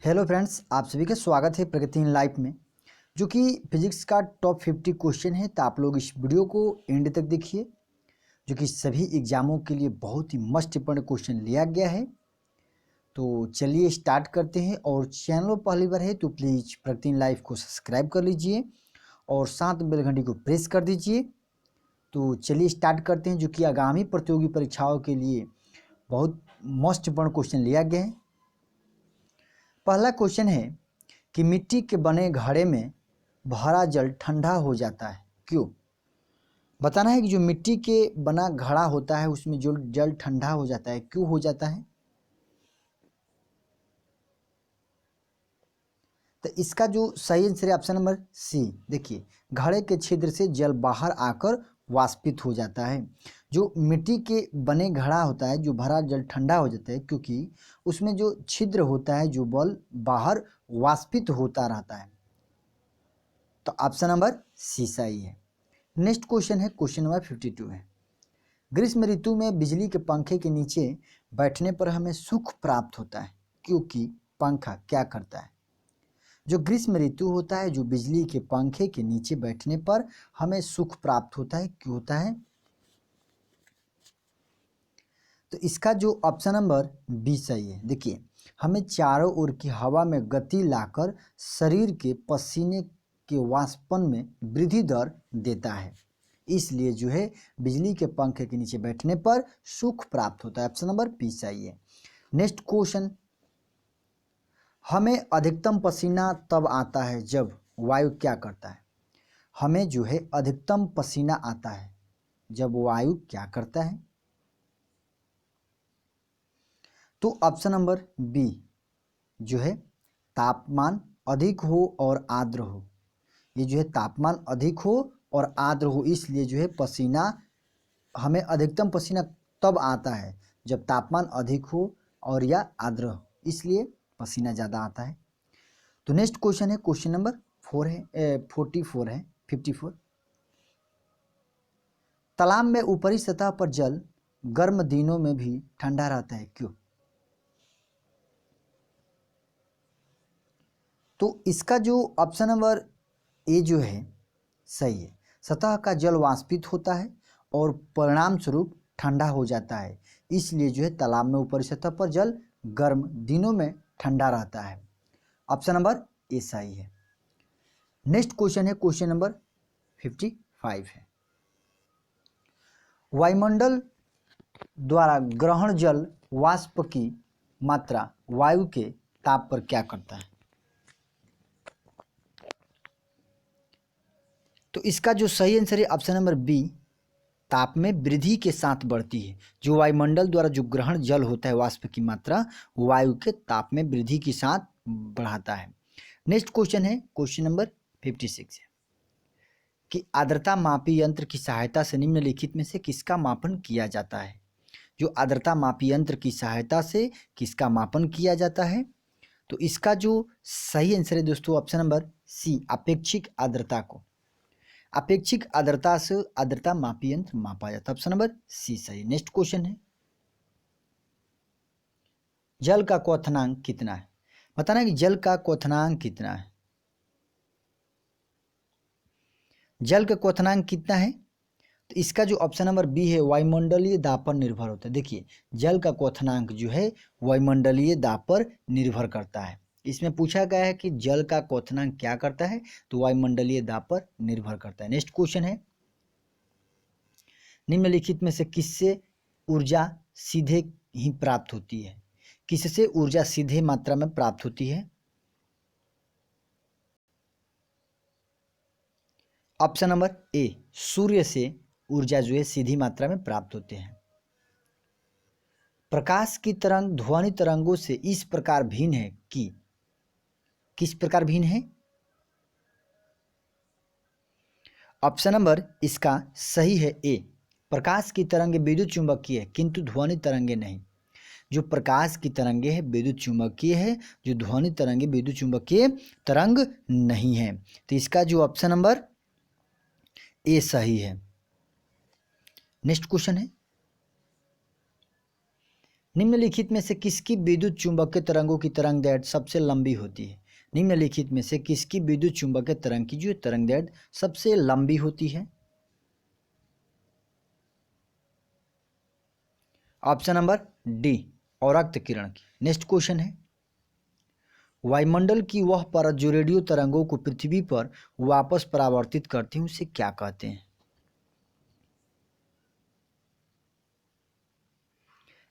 Hello friends, आप सभी का स्वागत है प्रगति इन लाइफ में, जो कि फिजिक्स का टॉप 50 क्वेश्चन है। तो आप लोग इस वीडियो को एंड तक देखिए, जो कि सभी एग्जामों के लिए बहुत ही मस्ट इंपॉर्टेंट क्वेश्चन लिया गया है। तो चलिए स्टार्ट करते हैं। और चैनल पहली बार है तो प्लीज़ प्रगति इन लाइफ को सब्सक्राइब कर लीजिए और साथ बेल घंटी को प्रेस कर दीजिए। तो चलिए स्टार्ट करते हैं, जो कि आगामी प्रतियोगी परीक्षाओं के लिए बहुत मस्ट इंपॉर्टेंट क्वेश्चन लिया गया है। पहला क्वेश्चन है कि मिट्टी के बने घड़े में भरा जल ठंडा हो जाता है, क्यों? बताना है कि जो मिट्टी के बना घड़ा होता है उसमें जो जल ठंडा हो जाता है, क्यों हो जाता है? तो इसका जो सही आंसर है ऑप्शन नंबर सी। देखिए, घड़े के छिद्र से जल बाहर आकर वाष्पित हो जाता है। जो मिट्टी के बने घड़ा होता है, जो भरा जल ठंडा हो जाता है, क्योंकि उसमें जो छिद्र होता है, जो बल बाहर वाष्पित होता रहता है। तो ऑप्शन नंबर सी सही है। नेक्स्ट क्वेश्चन है, क्वेश्चन नंबर 52 है। ग्रीष्म ऋतु में बिजली के पंखे के नीचे बैठने पर हमें सुख प्राप्त होता है, क्योंकि पंखा क्या करता है? जो ग्रीष्म ऋतु होता है, जो बिजली के पंखे के नीचे बैठने पर हमें सुख प्राप्त होता है, क्यों होता है? तो इसका जो ऑप्शन नंबर बी सही है। देखिए, हमें चारों ओर की हवा में गति लाकर शरीर के पसीने के वाष्पन में वृद्धि दर देता है, इसलिए जो है बिजली के पंखे के नीचे बैठने पर सुख प्राप्त होता है। ऑप्शन नंबर बी सही है। नेक्स्ट क्वेश्चन, हमें अधिकतम पसीना तब आता है जब वायु क्या करता है? हमें जो है अधिकतम पसीना आता है जब वायु क्या करता है? तो ऑप्शन नंबर बी जो है तापमान अधिक हो और आर्द्र हो। ये जो है तापमान अधिक हो और आर्द्र हो, इसलिए जो है पसीना, हमें अधिकतम पसीना तब आता है जब तापमान अधिक हो और या आर्द्र हो, इसलिए पसीना ज़्यादा आता है। तो नेक्स्ट क्वेश्चन है, क्वेश्चन नंबर 44 है 54। तालाब में ऊपरी सतह पर जल गर्म दिनों में भी ठंडा रहता है, क्यों? तो इसका जो ऑप्शन नंबर ए जो है सही है। सतह का जल वाष्पित होता है और परिणाम स्वरूप ठंडा हो जाता है, इसलिए जो है तालाब में ऊपरी सतह पर जल गर्म दिनों में ठंडा रहता है। ऑप्शन नंबर ए सही है। नेक्स्ट क्वेश्चन है, क्वेश्चन नंबर 55 है। वायुमंडल द्वारा ग्रहण जल वाष्प की मात्रा वायु के ताप पर क्या करता है? तो इसका जो सही आंसर है ऑप्शन नंबर बी, ताप में वृद्धि के साथ बढ़ती है। जो वायुमंडल द्वारा जो ग्रहण जल होता है वाष्प की मात्रा वायु के ताप में वृद्धि के साथ बढ़ाता है। नेक्स्ट क्वेश्चन है, क्वेश्चन नंबर 56 है कि आर्द्रता मापी यंत्र की सहायता से निम्नलिखित में से किसका मापन किया जाता है? जो आर्द्रता मापी यंत्र की सहायता से किसका मापन किया जाता है? तो इसका जो सही आंसर है दोस्तों ऑप्शन नंबर सी, अपेक्षिक आर्द्रता को। अपेक्षिक आर्द्रता से आर्द्रता मापी यंत्र मापा जाता है। ऑप्शन नंबर सी सही। नेक्स्ट क्वेश्चन है, जल का क्वथनांक कितना है? बताना है कि जल का क्वथनांक कितना है। जल का क्वथनांक कितना है? तो इसका जो ऑप्शन नंबर बी है, वायुमंडलीय दाब पर निर्भर होता है। देखिए, जल का क्वथनांक जो है वायुमंडलीय दाब पर निर्भर करता है। इसमें पूछा गया है कि जल का क्वथनांक क्या करता है, तो वायुमंडलीय दाब पर निर्भर करता है। नेक्स्ट क्वेश्चन है, निम्नलिखित में से किससे ऊर्जा सीधे ही प्राप्त होती है? किससे ऊर्जा सीधे मात्रा में प्राप्त होती है? ऑप्शन नंबर ए, सूर्य से ऊर्जा जो है सीधी मात्रा में प्राप्त होते हैं। प्रकाश की तरंग ध्वनि तरंगों से इस प्रकार भिन्न है कि किस प्रकार भिन्न है? ऑप्शन नंबर इसका सही है ए, प्रकाश की तरंगे विद्युत चुंबकीय है किंतु ध्वनि तरंगे नहीं। जो प्रकाश की तरंगे है विद्युत चुंबकीय है, जो ध्वनि तरंगे विद्युत चुंबकीय तरंग नहीं है। तो इसका जो ऑप्शन नंबर ए सही है। नेक्स्ट क्वेश्चन है, निम्नलिखित में से किसकी विद्युत चुंबकीय तरंगों की तरंग दैर्घ्य सबसे लंबी होती है? निम्नलिखित में से किसकी विद्युत चुंबकीय तरंग की जो तरंग दैर्घ्य सबसे लंबी होती है? ऑप्शन नंबर डी, औरक्त किरण की। नेक्स्ट क्वेश्चन है, वायुमंडल की वह परत जो रेडियो तरंगों को पृथ्वी पर वापस परावर्तित करती है उसे क्या कहते हैं?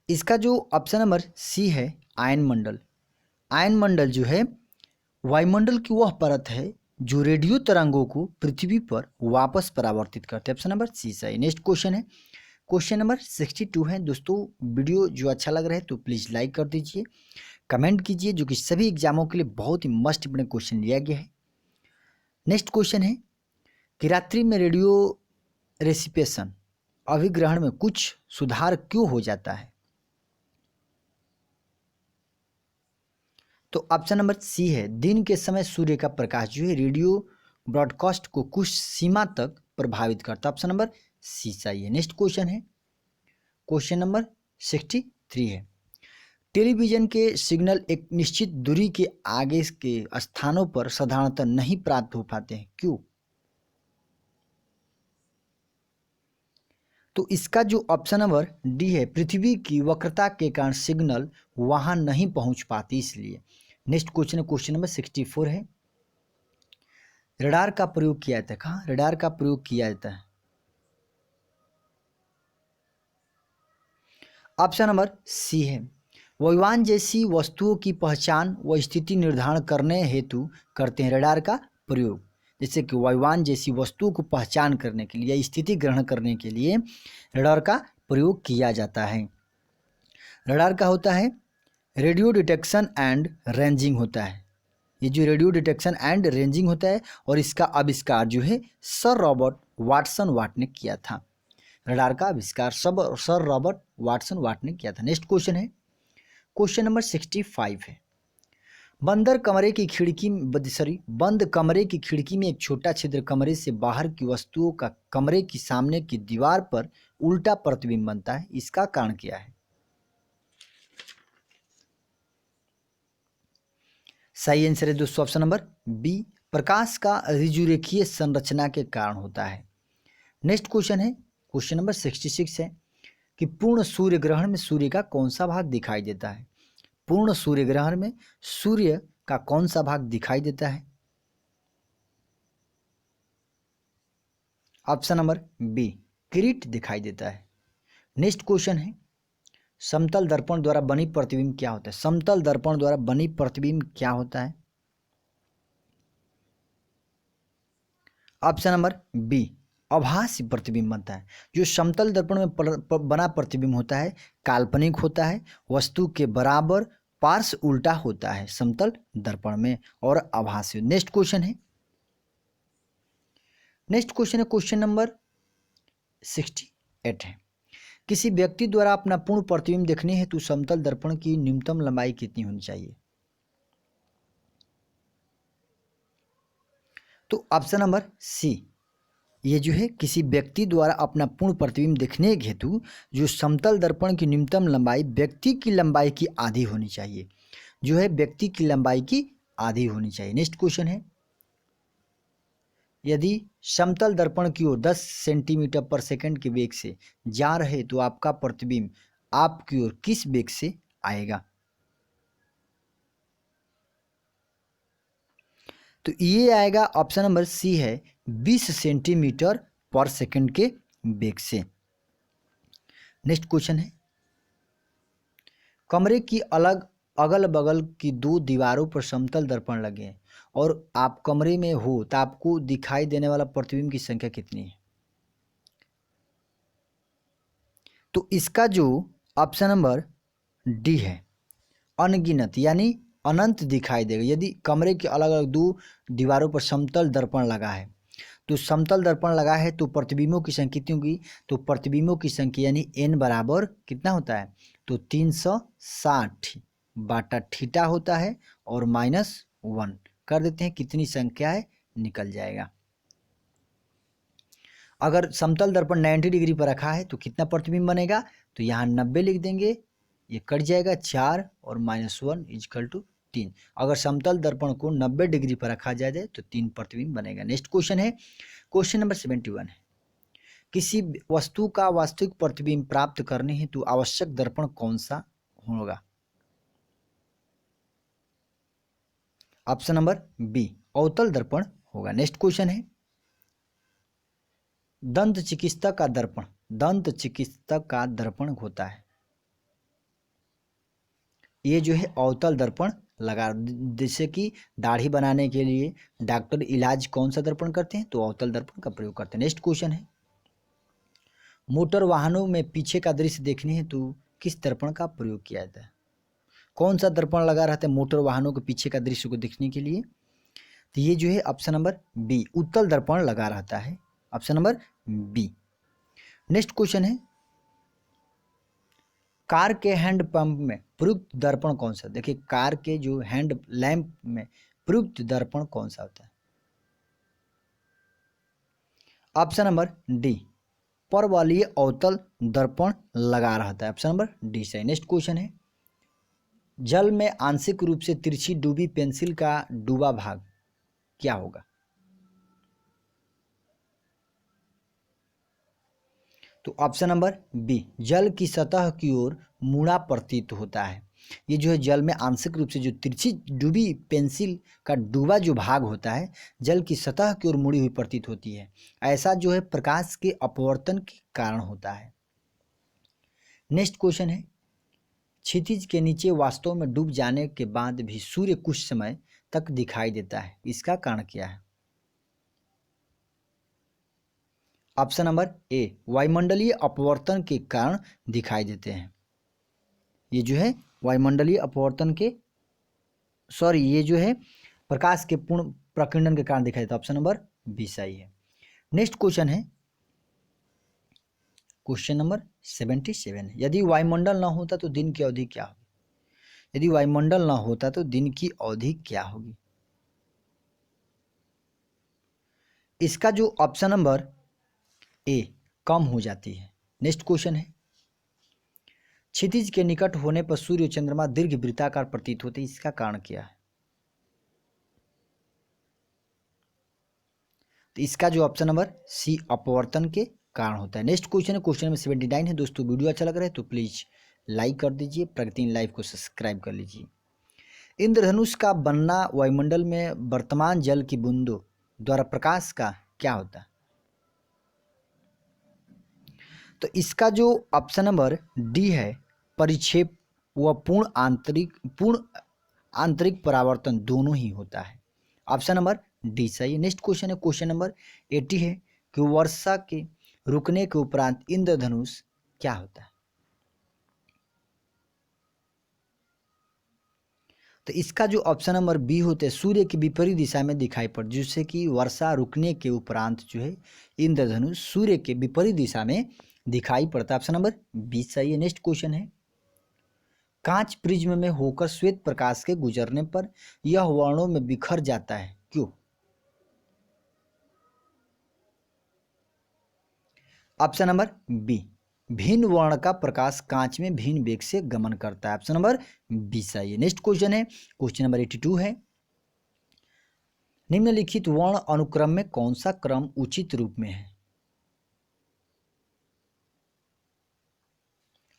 इसका जो ऑप्शन नंबर सी है, आयन मंडल। आयन मंडल जो है वायुमंडल की वह परत है जो रेडियो तरंगों को पृथ्वी पर वापस परावर्तित करते हैं। ऑप्शन नंबर सी सही। नेक्स्ट क्वेश्चन है, क्वेश्चन नंबर 62 है। दोस्तों वीडियो जो अच्छा लग रहा है तो प्लीज़ लाइक कर दीजिए, कमेंट कीजिए, जो कि सभी एग्जामों के लिए बहुत ही मस्ट इंपोर्टेंट क्वेश्चन लिया गया है। नेक्स्ट क्वेश्चन है कि रात्रि में रेडियो रेसिपेशन अभिग्रहण में कुछ सुधार क्यों हो जाता है? तो ऑप्शन नंबर सी है, दिन के समय सूर्य का प्रकाश जो है रेडियो ब्रॉडकास्ट को कुछ सीमा तक प्रभावित करता है। ऑप्शन नंबर सी सही है। नेक्स्ट क्वेश्चन है, क्वेश्चन नंबर 63 है, टेलीविजन के सिग्नल एक निश्चित दूरी के आगे के स्थानों पर साधारणतः नहीं प्राप्त हो पाते हैं, क्यों? तो इसका जो ऑप्शन नंबर डी है, पृथ्वी की वक्रता के कारण सिग्नल वहां नहीं पहुंच पाती इसलिए। नेक्स्ट क्वेश्चन है, क्वेश्चन नंबर 64 है, रडार का प्रयोग किया जाता है। कहाँ रडार का प्रयोग किया जाता है? ऑप्शन नंबर सी है, वायुयान जैसी वस्तुओं की पहचान व स्थिति निर्धारण करने हेतु करते हैं रडार का प्रयोग। जैसे कि वायुयान जैसी वस्तुओं को पहचान करने के लिए या स्थिति ग्रहण करने के लिए रडार का प्रयोग किया जाता है। रडार का होता है रेडियो डिटेक्शन एंड रेंजिंग होता है। ये जो रेडियो डिटेक्शन एंड रेंजिंग होता है और इसका आविष्कार जो है सर रॉबर्ट वाटसन वाट ने किया था। रडार का आविष्कार सर रॉबर्ट वाटसन वाट ने किया था। नेक्स्ट क्वेश्चन है, क्वेश्चन नंबर 65 है, बंद कमरे की खिड़की में एक छोटा छिद्र कमरे से बाहर की वस्तुओं का कमरे की सामने की दीवार पर उल्टा प्रतिबिंब बनता है, इसका कारण क्या है? सही आंसर है दोस्तों ऑप्शन नंबर बी, प्रकाश का ऋजुरेखीय संरचना के कारण होता है। नेक्स्ट क्वेश्चन है, क्वेश्चन नंबर 66 है कि पूर्ण सूर्य ग्रहण में सूर्य का कौन सा भाग दिखाई देता है? पूर्ण सूर्य ग्रहण में सूर्य का कौन सा भाग दिखाई देता है? ऑप्शन नंबर बी, किरीट दिखाई देता है। नेक्स्ट क्वेश्चन है, समतल दर्पण द्वारा बनी प्रतिबिंब क्या होता है? समतल दर्पण द्वारा बनी प्रतिबिंब क्या होता है? ऑप्शन नंबर बी, आभासी प्रतिबिंब बनता है। जो समतल दर्पण में बना प्रतिबिंब होता है काल्पनिक होता है, वस्तु के बराबर पार्श्व उल्टा होता है समतल दर्पण में और आभासी। नेक्स्ट क्वेश्चन है, क्वेश्चन नंबर 68 है, किसी व्यक्ति द्वारा अपना पूर्ण प्रतिबिंब देखने हेतु समतल दर्पण की न्यूनतम लंबाई कितनी होनी चाहिए? तो ऑप्शन नंबर सी, ये जो है किसी व्यक्ति द्वारा अपना पूर्ण प्रतिबिंब देखने हेतु जो समतल दर्पण की न्यूनतम लंबाई व्यक्ति की लंबाई की आधी होनी चाहिए, जो है व्यक्ति की लंबाई की आधी होनी चाहिए। नेक्स्ट क्वेश्चन है, यदि समतल दर्पण की ओर 10 सेंटीमीटर पर सेकंड के वेग से जा रहे तो आपका प्रतिबिंब आपकी ओर किस वेग से आएगा? तो ये आएगा ऑप्शन नंबर सी है 20 सेंटीमीटर पर सेकंड के वेग से। नेक्स्ट क्वेश्चन है, कमरे की अगल बगल की दो दीवारों पर समतल दर्पण लगे हैं और आप कमरे में हो तो आपको दिखाई देने वाला प्रतिबिंब की संख्या कितनी है? तो इसका जो ऑप्शन नंबर डी है अनगिनत, यानी अनंत दिखाई देगा। यदि कमरे के अलग अलग दो दीवारों पर समतल दर्पण लगा है तो समतल दर्पण लगा है तो प्रतिबिंबों की संख्या कितनी होगी? तो प्रतिबिंबों की संख्या यानी n बराबर कितना होता है? तो 360 बाटा थीटा होता है और -1 कर देते हैं, कितनी संख्या है निकल जाएगा। अगर समतल दर्पण 90 डिग्री पर रखा है तो कितना प्रतिबिंब बनेगा? तो यहाँ 90 लिख देंगे ये कट जाएगा, 4 और -1 इजकल टू 3। अगर समतल दर्पण को 90 डिग्री पर रखा जाए तो 3 प्रतिबिंब बनेगा। नेक्स्ट क्वेश्चन है, क्वेश्चन नंबर 71 है, किसी वस्तु का वास्तविक प्रतिबिंब प्राप्त करने हेतु आवश्यक दर्पण कौन सा होगा? ऑप्शन नंबर बी, अवतल दर्पण होगा। नेक्स्ट क्वेश्चन है, दंत चिकित्सक का दर्पण, दंत चिकित्सक का दर्पण होता है, ये जो है अवतल दर्पण लगा, जैसे कि दाढ़ी बनाने के लिए डॉक्टर इलाज कौन सा दर्पण करते हैं? तो अवतल दर्पण का प्रयोग करते हैं। नेक्स्ट क्वेश्चन है, मोटर वाहनों में पीछे का दृश्य देखने हेतु किस दर्पण का प्रयोग किया जाता है? कौन सा दर्पण लगा रहता है मोटर वाहनों के पीछे का दृश्य को देखने के लिए? तो ये जो है ऑप्शन नंबर बी, उत्तल दर्पण लगा रहता है, option number B. Next question है, कार के हैंड पंप में प्रयुक्त दर्पण कौन सा? देखिए, कार के जो हैंड लैंप में प्रयुक्त दर्पण कौन सा होता है? ऑप्शन नंबर डी, परवलयीय अवतल दर्पण लगा रहता है, ऑप्शन नंबर डी सही। नेक्स्ट क्वेश्चन है, जल में आंशिक रूप से तिरछी डूबी पेंसिल का डूबा भाग क्या होगा? तो ऑप्शन नंबर बी, जल की सतह की ओर मुड़ा प्रतीत होता है। ये जो है जल में आंशिक रूप से जो तिरछी डूबी पेंसिल का डूबा जो भाग होता है, जल की सतह की ओर मुड़ी हुई प्रतीत होती है। ऐसा जो है प्रकाश के अपवर्तन के कारण होता है। नेक्स्ट क्वेश्चन है, क्षितिज के नीचे वास्तव में डूब जाने के बाद भी सूर्य कुछ समय तक दिखाई देता है, इसका कारण क्या है? ऑप्शन नंबर ए, वायुमंडलीय अपवर्तन के कारण दिखाई देते हैं। ये जो है वायुमंडलीय अपवर्तन के ये जो है प्रकाश के पूर्ण प्रकीर्णन के कारण दिखाई देता है, ऑप्शन नंबर बी सही है। नेक्स्ट क्वेश्चन है, क्वेश्चन नंबर 77, यदि वायुमंडल न होता तो दिन की अवधि क्या होगी? यदि वायुमंडल न होता तो दिन की अवधि क्या होगी? इसका जो ऑप्शन नंबर ए, कम हो जाती है। नेक्स्ट क्वेश्चन है, क्षितिज के निकट होने पर सूर्य चंद्रमा दीर्घ वृत्ताकार प्रतीत होते हैं, इसका कारण क्या है? तो इसका जो ऑप्शन नंबर सी, अपवर्तन के कारण होता है। नेक्स्ट क्वेश्चन है, क्वेश्चन नंबर 79 है। दोस्तों वीडियो अच्छा लग रहा है तो प्लीज लाइक कर दीजिए, प्रगति इन लाइव को सब्सक्राइब कर लीजिए। इंद्रधनुष का बनना वायुमंडल में वर्तमान जल की बूंदों द्वारा प्रकाश का क्या होता है? तो इसका जो ऑप्शन नंबर डी है, परिक्षेप व पूर्ण आंतरिक परावर्तन दोनों ही होता है, ऑप्शन नंबर डी सही। नेक्स्ट क्वेश्चन है, क्वेश्चन नंबर 80 है कि वर्षा के रुकने के उपरांत इंद्रधनुष क्या होता है? तो इसका जो ऑप्शन नंबर बी होता है, सूर्य की विपरीत दिशा में दिखाई पड़, जिससे कि वर्षा रुकने के उपरांत जो है इंद्रधनुष सूर्य के विपरीत दिशा में दिखाई पड़ता है, ऑप्शन नंबर बी सही है। नेक्स्ट क्वेश्चन है, कांच प्रिज्म में होकर श्वेत प्रकाश के गुजरने पर यह वर्णों में बिखर जाता है, क्यों? ऑप्शन नंबर बी, भिन्न वर्ण का प्रकाश कांच में भिन्न वेग से गमन करता है, ऑप्शन नंबर बी सही है। नेक्स्ट क्वेश्चन है, क्वेश्चन नंबर 82 है, निम्नलिखित वर्ण अनुक्रम में कौन सा क्रम उचित रूप में है?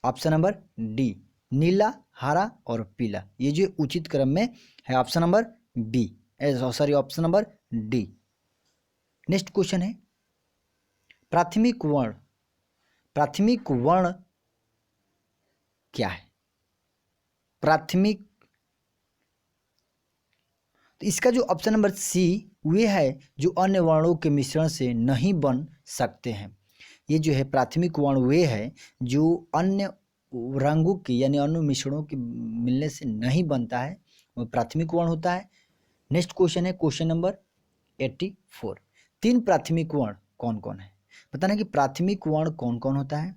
ऑप्शन नंबर डी, नीला, हरा और पीला, ये जो उचित क्रम में है, option number B, option number D. Next question है, प्राथमिक वर्ण क्या है? प्राथमिक, तो इसका जो ऑप्शन नंबर सी, वे है जो अन्य वर्णों के मिश्रण से नहीं बन सकते हैं। ये जो है प्राथमिक वर्ण वे है जो अन्य रंगों के यानी अन्य मिश्रणों के मिलने से नहीं बनता है, वो प्राथमिक वर्ण होता है। नेक्स्ट क्वेश्चन है, क्वेश्चन नंबर 84, 3 प्राथमिक वर्ण कौन कौन है? बताना कि प्राथमिक वर्ण कौन कौन होता है।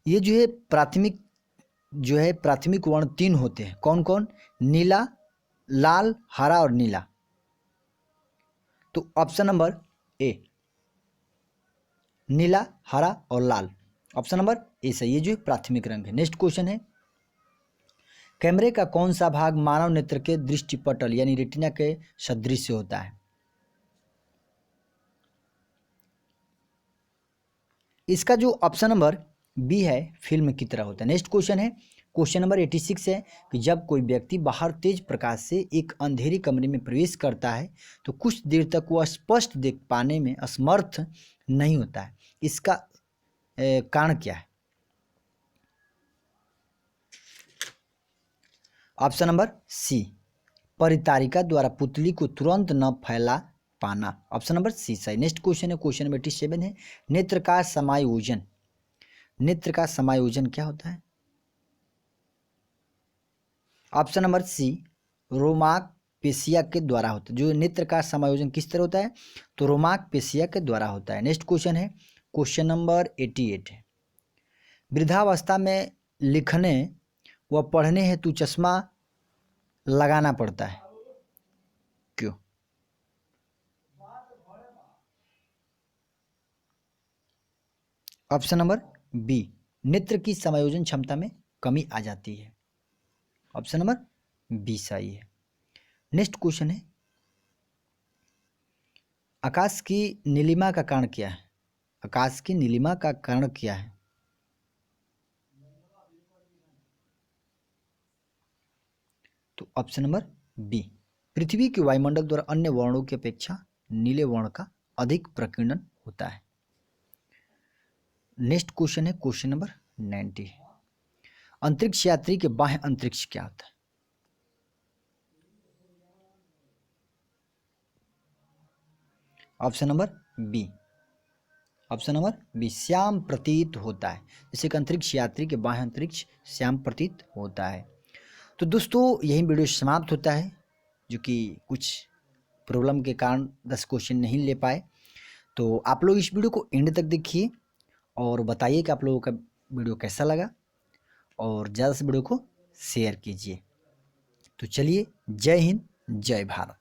ये जो है प्राथमिक वर्ण 3 होते हैं, कौन कौन? नीला, लाल, हरा और नीला। तो ऑप्शन नंबर ए, नीला, हरा और लाल, ऑप्शन नंबर ए सही है, जो प्राथमिक रंग है। नेक्स्ट क्वेश्चन है, कैमरे का कौन सा भाग मानव नेत्र के दृष्टिपटल यानी रेटिना के सदृश होता है? इसका जो ऑप्शन नंबर बी है, फिल्म की तरह होता है। नेक्स्ट क्वेश्चन है, क्वेश्चन नंबर 86 है कि जब कोई व्यक्ति बाहर तेज प्रकाश से एक अंधेरी कमरे में प्रवेश करता है तो कुछ देर तक वह स्पष्ट देख पाने में असमर्थ नहीं होता है। इसका कारण क्या है? ऑप्शन नंबर सी, परितारिका द्वारा पुतली को तुरंत न फैला पाना। ऑप्शन नंबर सी सही। नेक्स्ट क्वेश्चन है, क्वेश्चन नंबर 87 है, नेत्र का समायोजन, नेत्र का समायोजन क्या होता है? ऑप्शन नंबर सी, रोमाक पेशिया के द्वारा होता है। जो नेत्र का समायोजन किस तरह होता है? तो रोमाक पेशिया के द्वारा होता है। नेक्स्ट क्वेश्चन है, क्वेश्चन नंबर 88 है, वृद्धावस्था में लिखने व पढ़ने हेतु चश्मा लगाना पड़ता है, क्यों? ऑप्शन नंबर बी, नेत्र की समायोजन क्षमता में कमी आ जाती है। ऑप्शन नंबर बी सही है। नेक्स्ट क्वेश्चन है, आकाश की नीलिमा का कारण क्या है? आकाश की नीलिमा का कारण क्या है? तो ऑप्शन नंबर बी, पृथ्वी के वायुमंडल द्वारा अन्य वर्णों की अपेक्षा नीले वर्ण का अधिक प्रकीर्णन होता है। नेक्स्ट क्वेश्चन है, क्वेश्चन नंबर 90, अंतरिक्ष यात्री के बाह्य अंतरिक्ष क्या होता है? Option number B, option number B, श्याम प्रतीत होता है। जैसे कि अंतरिक्ष यात्री के बाह्य अंतरिक्ष श्याम प्रतीत होता है। तो दोस्तों यही वीडियो समाप्त होता है, जो कि कुछ प्रॉब्लम के कारण 10 क्वेश्चन नहीं ले पाए। तो आप लोग इस वीडियो को एंड तक देखिए और बताइए कि आप लोगों का वीडियो कैसा लगा, और ज़्यादा से वीडियो को शेयर कीजिए। तो चलिए, जय हिंद, जय भारत।